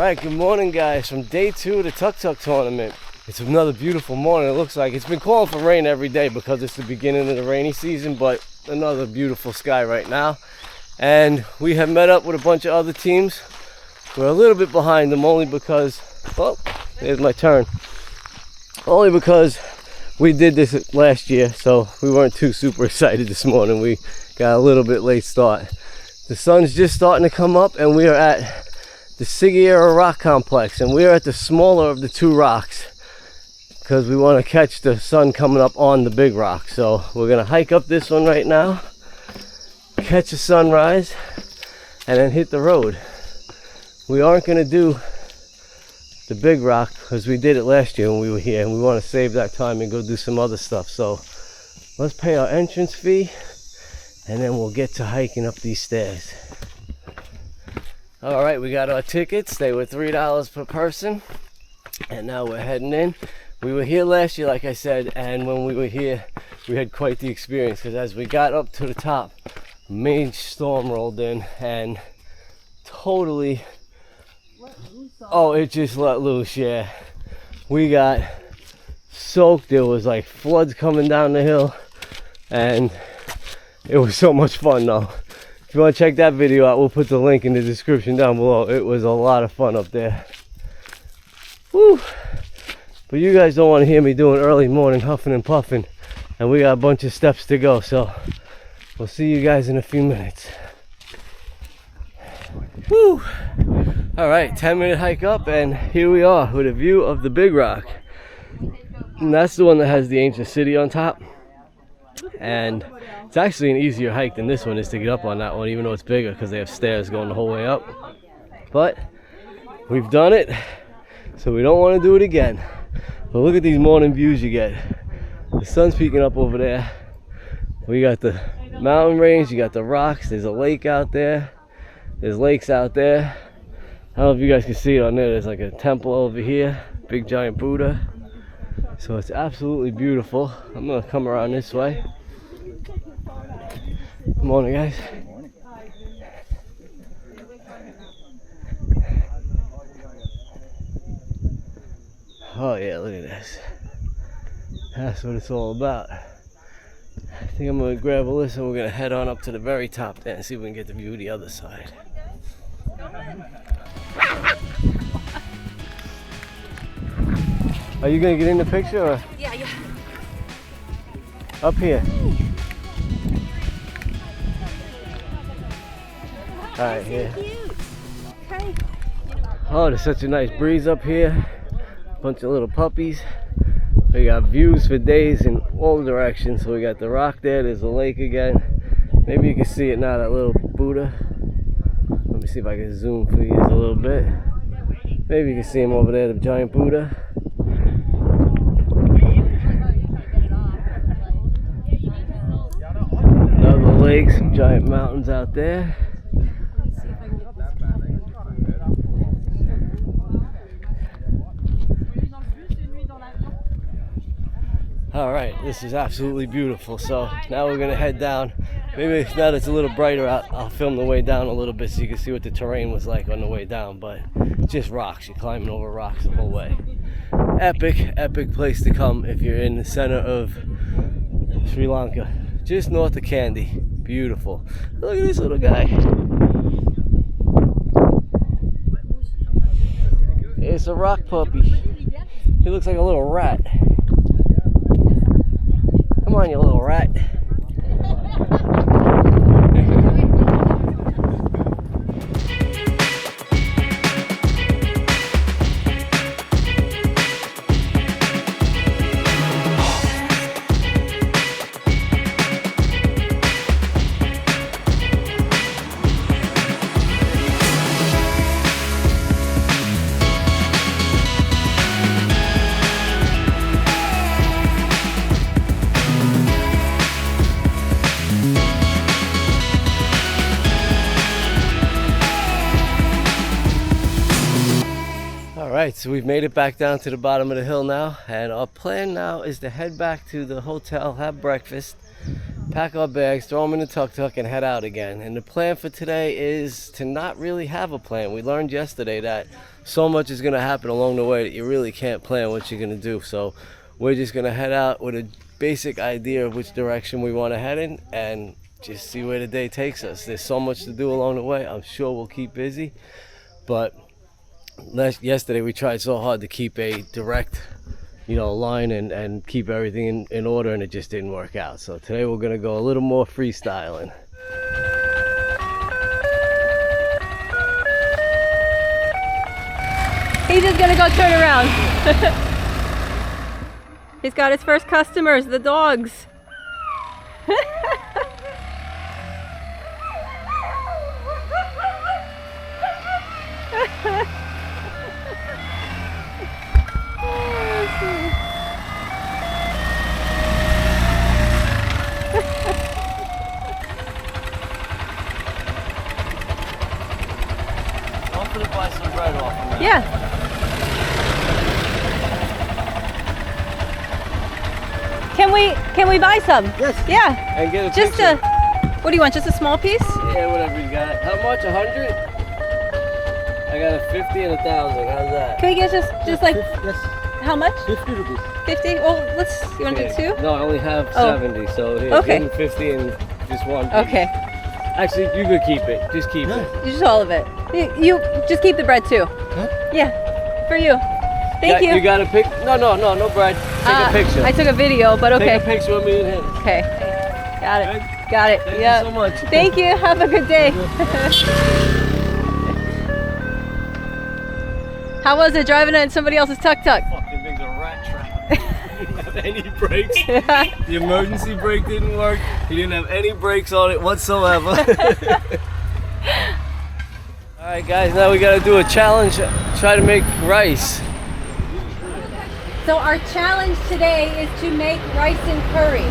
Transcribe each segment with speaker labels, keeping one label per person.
Speaker 1: Alright, good morning guys from day 2 of the Tuk-Tuk Tournament. It's another beautiful morning. It looks like it's been calling for rain every day because it's the beginning of the rainy season, but another beautiful sky right now. And we have met up with a bunch of other teams. We're a little bit behind them only because, oh, there's my turn. Only because we did this last year, so we weren't too super excited this morning. We got a little bit late start. The sun's just starting to come up and we are at the Siggiera Rock Complex, and we are at the smaller of the two rocks because we want to catch the sun coming up on the big rock. So we're gonna hike up this one right now, catch the sunrise, and then hit the road. We aren't gonna do the big rock because we did it last year when we were here, and we want to save that time and go do some other stuff. So let's pay our entrance fee and then we'll get to hiking up these stairs. All right, we got our tickets. They were $3 per person, and now we're heading in. We were here last year, like I said, and when we were here, we had quite the experience because as we got up to the top, a main storm rolled in and totally, oh, it just let loose, yeah. We got soaked. There was like floods coming down the hill, and it was so much fun though. If you want to check that video out, we'll put the link in the description down below. It was a lot of fun up there. Woo! But you guys don't want to hear me doing early morning huffing and puffing, and we got a bunch of steps to go, so we'll see you guys in a few minutes. Woo! All right, 10-minute hike up, and here we are with a view of the big rock. And that's the one that has the ancient city on top. And it's actually an easier hike than this one is to get up on that one, even though it's bigger because they have stairs going the whole way up. But we've done it, so we don't want to do it again. But look at these morning views you get. The sun's peeking up over there. We got the mountain range, you got the rocks, there's a lake out there. There's lakes out there. I don't know if you guys can see it on there. There's like a temple over here, big giant Buddha. So it's absolutely beautiful. I'm gonna come around this way. Good morning, guys. Good morning. Oh yeah, look at this. That's what it's all about. I think I'm gonna grab Alyssa and we're gonna head on up to the very top there and see if we can get the view of the other side. Are you gonna get in the picture or?
Speaker 2: Yeah.
Speaker 1: Up here. Alright, here.
Speaker 2: Okay.
Speaker 1: Oh, there's such a nice breeze up here. Bunch of little puppies. We got views for days in all directions. So we got the rock there, there's the lake again. Maybe you can see it now, that little Buddha. Let me see if I can zoom for you a little bit. Maybe you can see him over there, the giant Buddha. Another lake, some giant mountains out there. Alright, this is absolutely beautiful. So now we're gonna head down. Maybe now that it's a little brighter out, I'll film the way down a little bit so you can see what the terrain was like on the way down. But just rocks, you're climbing over rocks the whole way. Epic place to come if you're in the center of Sri Lanka, just north of Kandy. Beautiful. Look at this little guy. It's a rock puppy. He looks like a little rat. Come on, you little rat. Alright, so we've made it back down to the bottom of the hill now, and our plan now is to head back to the hotel, have breakfast, pack our bags, throw them in the tuk-tuk, and head out again. And the plan for today is to not really have a plan. We learned yesterday that so much is going to happen along the way that you really can't plan what you're going to do. So we're just going to head out with a basic idea of which direction we want to head in and just see where the day takes us. There's so much to do along the way. I'm sure we'll keep busy. But yesterday we tried so hard to keep a direct line and keep everything in order, and it just didn't work out. So today we're gonna go a little more freestyling.
Speaker 2: He's just gonna go turn around. He's got his first customers, the dogs.
Speaker 1: Buy some bread off of that.
Speaker 2: Yeah. Can we buy some?
Speaker 1: Yes.
Speaker 2: Yeah.
Speaker 1: And get a
Speaker 2: just
Speaker 1: picture.
Speaker 2: What do you want? Just a small piece?
Speaker 1: Yeah, whatever you got. How much? 100? I got a 50 and 1,000. How's that?
Speaker 2: Can we get just like
Speaker 3: Yes,
Speaker 2: how much?
Speaker 3: 50 rupees.
Speaker 2: 50? Well, you want to do two?
Speaker 1: No, I only have 70, so here,
Speaker 2: Okay.
Speaker 1: give him 50 and just one piece.
Speaker 2: Okay.
Speaker 1: Actually, you could keep it. Just keep it.
Speaker 2: Just all of it. You just keep the bread too.
Speaker 3: Huh?
Speaker 2: Yeah. For you. Thank you.
Speaker 1: You got a pic? No bread. Take a picture.
Speaker 2: I took a video, but okay.
Speaker 1: Take a picture of me and him.
Speaker 2: Okay. Got it.
Speaker 1: Good?
Speaker 2: Got it.
Speaker 1: Thank
Speaker 2: Yeah.
Speaker 1: you so much.
Speaker 2: Thank you. Have a good day. How was it driving in somebody else's tuk-tuk?
Speaker 1: Fucking thing's a rat trap. He didn't have any brakes. The emergency brake didn't work. He didn't have any brakes on it whatsoever. Alright guys, now we gotta do a challenge. Try to make rice.
Speaker 2: So our challenge today is to make rice and curry.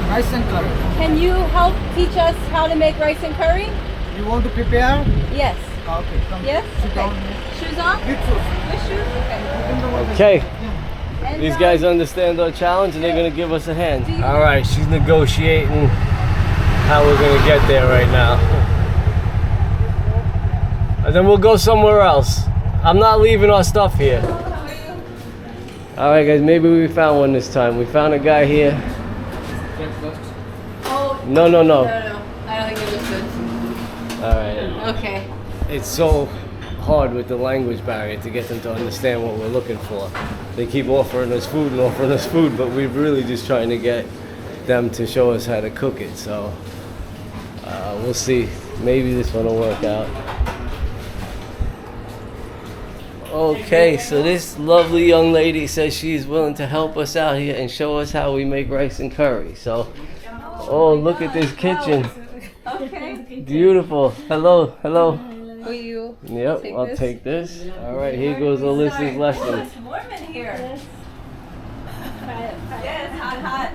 Speaker 3: Rice and curry.
Speaker 2: Can you help teach us how to make rice and curry?
Speaker 3: You want to prepare?
Speaker 2: Yes.
Speaker 3: Okay, come.
Speaker 2: Yes?
Speaker 3: Sit
Speaker 2: Okay.
Speaker 3: down.
Speaker 2: Shoes on?
Speaker 3: With shoes.
Speaker 2: With shoes?
Speaker 1: Okay,
Speaker 2: Okay. And,
Speaker 1: these guys understand our challenge and they're gonna give us a hand.
Speaker 2: Do you-
Speaker 1: Alright, she's negotiating how we're gonna get there right now. And then we'll go somewhere else. I'm not leaving our stuff here. Alright guys, maybe we found one this time. We found a guy here.
Speaker 2: Oh,
Speaker 1: No.
Speaker 2: no. I don't think it was good.
Speaker 1: Alright.
Speaker 2: Okay.
Speaker 1: It's so hard with the language barrier to get them to understand what we're looking for. They keep offering us food and offering us food, but we're really just trying to get them to show us how to cook it. So we'll see. Maybe this one will work out. Okay, so this lovely young lady says she's willing to help us out here and show us how we make rice and curry. So, oh, look at this kitchen.
Speaker 2: Okay.
Speaker 1: Beautiful. Hello.
Speaker 2: Will you
Speaker 1: Yep,
Speaker 2: take
Speaker 1: I'll
Speaker 2: this?
Speaker 1: take this. All right, here goes Alyssa's lesson.
Speaker 2: It's warm in here. Yes, hot.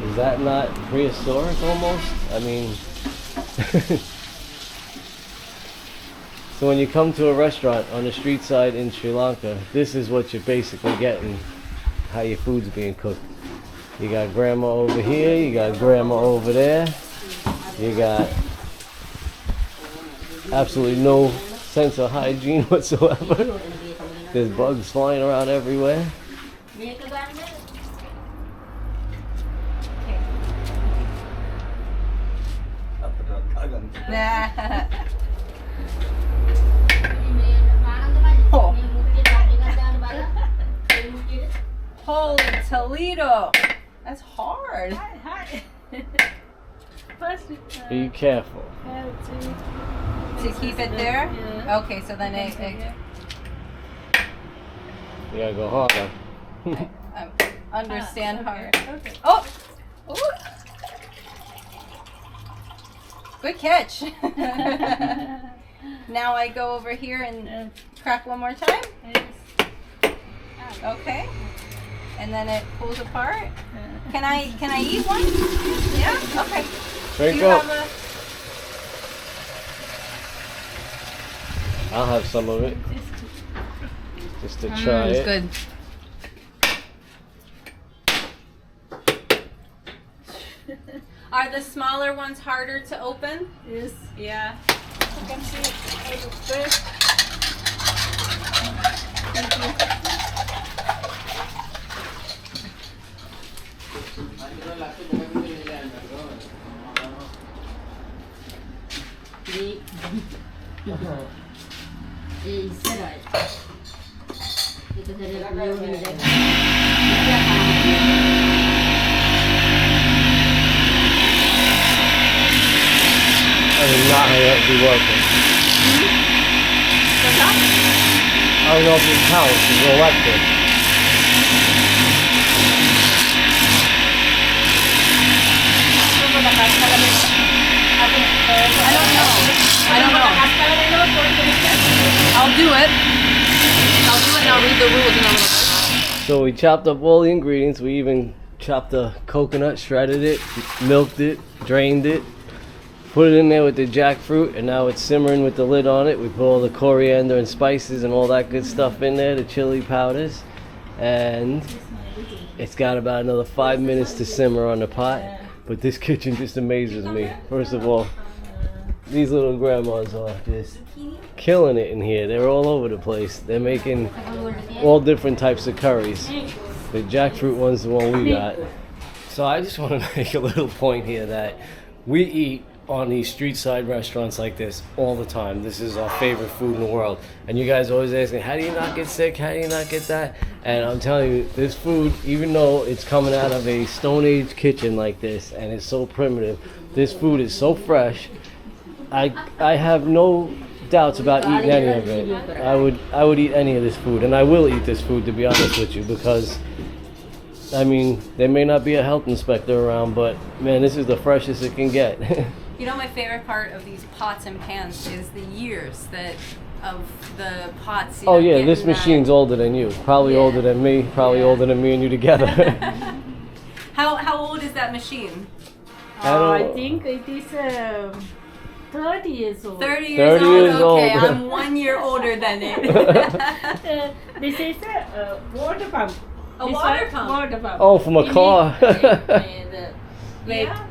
Speaker 1: Is that not prehistoric almost? I mean, so when you come to a restaurant on the street side in Sri Lanka, this is what you're basically getting, how your food's being cooked. You got grandma over here, you got grandma over there, you got absolutely no sense of hygiene whatsoever. There's bugs flying around everywhere.
Speaker 2: Oh. Holy Toledo. That's hard.
Speaker 1: Be careful.
Speaker 2: To keep it there? Okay, so then
Speaker 1: You gotta go harder.
Speaker 2: I understand hard. Oh! Ooh. Good catch. Now I go over here and crack one more time. Okay. And then it pulls apart. Can I eat one? Yeah? Okay.
Speaker 1: There
Speaker 2: Do
Speaker 1: you
Speaker 2: you
Speaker 1: go.
Speaker 2: have
Speaker 1: I'll have some of it. Just to try
Speaker 2: it's
Speaker 1: it.
Speaker 2: good. the smaller ones harder to open?
Speaker 4: Yes.
Speaker 2: Yeah.
Speaker 4: You can see how to press.
Speaker 1: I mean, not how that would be working.
Speaker 2: What's that?
Speaker 1: I don't know if it counts. It's electric.
Speaker 2: I don't know. I'll do it. And I'll read the rules in a little bit.
Speaker 1: So we chopped up all the ingredients. We even chopped the coconut, shredded it, milked it, drained it, put it in there with the jackfruit, and now it's simmering with the lid on it. We put all the coriander and spices and all that good stuff in there, the chili powders, and it's got about another 5 minutes to simmer on the pot. But this kitchen just amazes me. First of all, these little grandmas are just killing it in here. They're all over the place. They're making all different types of curries. The jackfruit one's the one we got. So I just want to make a little point here that we eat on these street side restaurants like this all the time. This is our favorite food in the world. And you guys always ask me, how do you not get sick? How do you not get that? And I'm telling you, this food, even though it's coming out of a Stone Age kitchen like this and it's so primitive, this food is so fresh. I have no doubts about eating any of it. I would eat any of this food, and I will eat this food, to be honest with you, because I mean, there may not be a health inspector around, but man, this is the freshest it can get.
Speaker 2: You know, my favorite part of these pots and pans is the years that of the pots.
Speaker 1: Oh yeah, this machine's older than you. Probably older than me. Probably older than me and you together.
Speaker 2: How old is that machine?
Speaker 4: I think it is 30 years old.
Speaker 2: 30 years
Speaker 1: 30
Speaker 2: old?
Speaker 1: years
Speaker 2: Okay,
Speaker 1: old.
Speaker 2: I'm 1 year older than it.
Speaker 4: This is a water pump.
Speaker 2: A
Speaker 4: This
Speaker 2: water
Speaker 4: one,
Speaker 2: pump?
Speaker 4: Water pump.
Speaker 1: Oh, from a car.
Speaker 2: Yeah.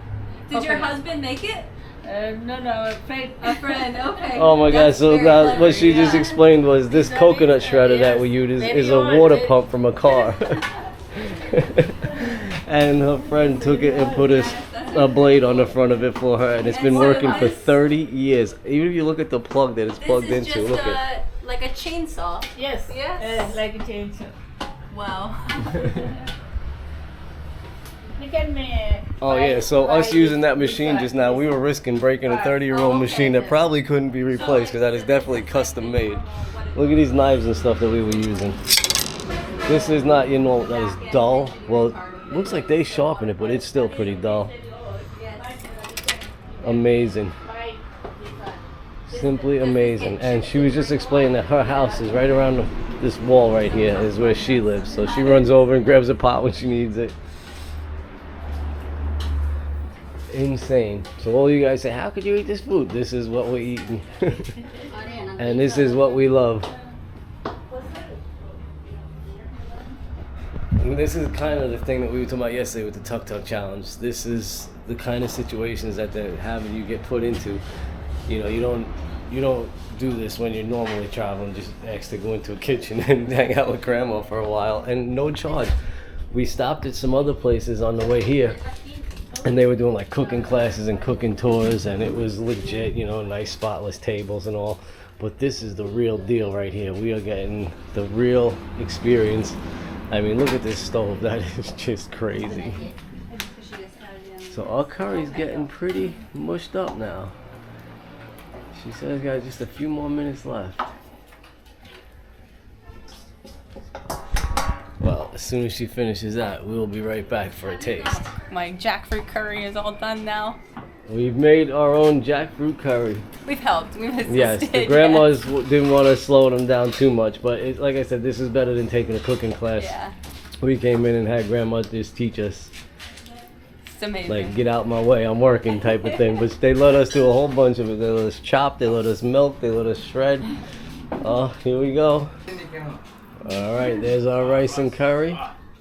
Speaker 2: Did your husband make it?
Speaker 4: No, a friend.
Speaker 2: A friend, okay.
Speaker 1: Oh my God!
Speaker 2: That's
Speaker 1: So
Speaker 2: very
Speaker 1: now
Speaker 2: clever,
Speaker 1: what she just
Speaker 2: yeah.
Speaker 1: explained was this coconut shredder that we use is a water pump from a car. And her friend took it and put a blade on the front of it for her, and it's been working for 30 years. Even if you look at the plug that it's plugged
Speaker 2: This is
Speaker 1: into,
Speaker 2: just
Speaker 1: look at.
Speaker 2: like a chainsaw.
Speaker 4: Yes.
Speaker 2: Yes.
Speaker 4: Like a chainsaw.
Speaker 2: Wow.
Speaker 4: You can
Speaker 1: Oh yeah, so us using that machine just now, we were risking breaking a 30-year-old machine that probably couldn't be replaced because that is definitely custom made. Look at these knives and stuff that we were using. This is not, you know, that is dull. Well, looks like they sharpen it, but it's still pretty dull. Amazing. Simply amazing. And she was just explaining that her house is right around this wall right here is where she lives. So she runs over and grabs a pot when she needs it. Insane. So all you guys say, how could you eat this food? This is what we're eating. And this is what we love. And this is kind of the thing that we were talking about yesterday with the Tuk-Tuk Challenge. This is the kind of situations that they're having you get put into. You know, you don't do this when you're normally traveling, just ask to go into a kitchen and hang out with grandma for a while, and no charge. We stopped at some other places on the way here, and they were doing like cooking classes and cooking tours, and it was legit, you know, nice spotless tables and all. But this is the real deal right here. We are getting the real experience. I mean, look at this stove. That is just crazy. So our curry's getting pretty mushed up now. She says got just a few more minutes left. Well, as soon as she finishes that, we'll be right back for a taste.
Speaker 2: My jackfruit curry is all done now.
Speaker 1: We've made our own jackfruit curry.
Speaker 2: We've helped. We've assisted.
Speaker 1: Yes, the grandmas didn't want to slow them down too much, but like I said, this is better than taking a cooking class.
Speaker 2: Yeah.
Speaker 1: We came in and had grandma just teach us,
Speaker 2: It's amazing.
Speaker 1: like, get out my way, I'm working type of thing. But they let us do a whole bunch of it. They let us chop, they let us milk, they let us shred. Oh, here we go. All right, there's our rice and curry.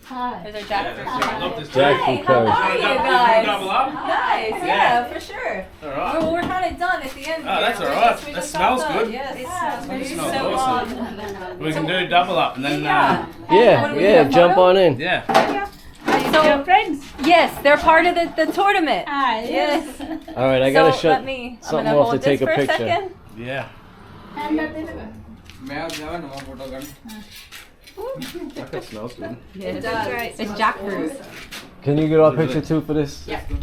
Speaker 4: Hi.
Speaker 2: There's our jackfruit.
Speaker 5: I love this
Speaker 1: Jackfruit
Speaker 2: Hey, how
Speaker 1: curry.
Speaker 2: are you
Speaker 5: Double
Speaker 2: guys?
Speaker 5: up?
Speaker 2: Nice, yeah, for sure.
Speaker 5: Alright.
Speaker 2: We're kind of done at the end.
Speaker 5: Oh,
Speaker 2: here.
Speaker 5: that's
Speaker 2: We
Speaker 5: alright.
Speaker 2: just- we
Speaker 5: That
Speaker 2: just
Speaker 5: smells
Speaker 2: wrapped up.
Speaker 5: good.
Speaker 2: Yes,
Speaker 5: That
Speaker 2: so
Speaker 5: smells awesome. We can do double up and then
Speaker 2: yeah.
Speaker 1: Yeah,
Speaker 2: What do we
Speaker 1: yeah,
Speaker 2: do, a
Speaker 1: jump
Speaker 2: photo?
Speaker 1: on in.
Speaker 5: yeah.
Speaker 2: So-
Speaker 4: Your friends?
Speaker 2: Yes, they're part of the tournament.
Speaker 4: Ah,
Speaker 2: Yes.
Speaker 1: All right, I gotta
Speaker 2: So
Speaker 1: shut
Speaker 2: let me. I'm
Speaker 1: something
Speaker 2: gonna
Speaker 1: off to
Speaker 2: hold
Speaker 1: take
Speaker 2: this
Speaker 1: a
Speaker 2: for
Speaker 1: picture.
Speaker 2: a second.
Speaker 5: Yeah.
Speaker 4: And
Speaker 5: That smells good.
Speaker 2: Yes, it's jackfruit.
Speaker 1: Can you get our picture too for this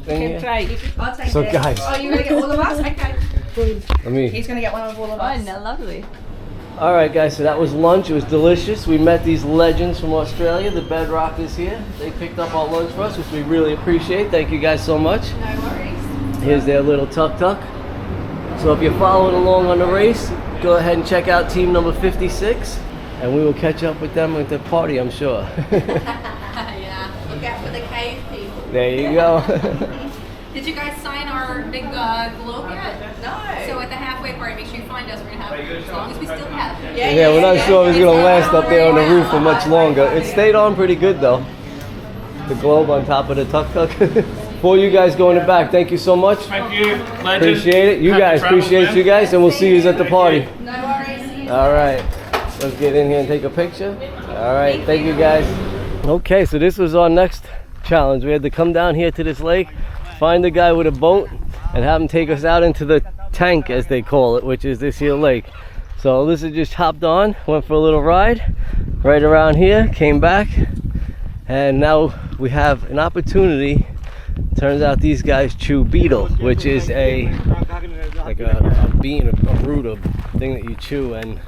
Speaker 1: thing here?
Speaker 4: try.
Speaker 6: I'll take
Speaker 1: So
Speaker 6: it.
Speaker 1: guys,
Speaker 6: Oh, you're gonna get all of us? Okay.
Speaker 1: let me.
Speaker 6: He's gonna get one of all of us.
Speaker 2: Fun, lovely.
Speaker 1: All right, guys. So that was lunch. It was delicious. We met these legends from Australia. The Bedrock is here. They picked up our lunch for us, which we really appreciate. Thank you guys so much.
Speaker 6: No worries.
Speaker 1: Here's their little tuk-tuk. So if you're following along on the race, go ahead and check out team number 56, and we will catch up with them at the party, I'm sure.
Speaker 6: Yeah. Look out for the cave people.
Speaker 1: There you go.
Speaker 2: Did you guys sign our big globe yet?
Speaker 6: No.
Speaker 2: So at the halfway party, make sure you find us. We're gonna have as long as we still have it.
Speaker 1: Yeah, we're not sure if it's gonna last up there on the roof for much longer. It stayed on pretty good though. The globe on top of the tuk-tuk. For you guys going to back, thank you so much.
Speaker 5: Thank you. Legend.
Speaker 1: Appreciate it. You
Speaker 5: Happy
Speaker 1: guys,
Speaker 5: travels,
Speaker 1: appreciate
Speaker 5: man.
Speaker 1: you guys, and we'll see you at the party.
Speaker 6: No worries.
Speaker 1: All right, let's get in here and take a picture. All right, thank you guys. Okay, so this was our next challenge. We had to come down here to this lake, find a guy with a boat, and have him take us out into the tank, as they call it, which is this here lake. So Alyssa just hopped on, went for a little ride right around here, came back, and now we have an opportunity. Turns out these guys chew beetle, which is a bean, a root, a thing that you chew and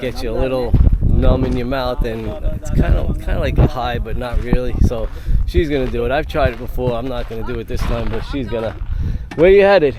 Speaker 1: gets you a little numb in your mouth, and it's kind of like a high, but not really. So she's gonna do it. I've tried it before. I'm not gonna do it this time, but she's gonna. Where you headed?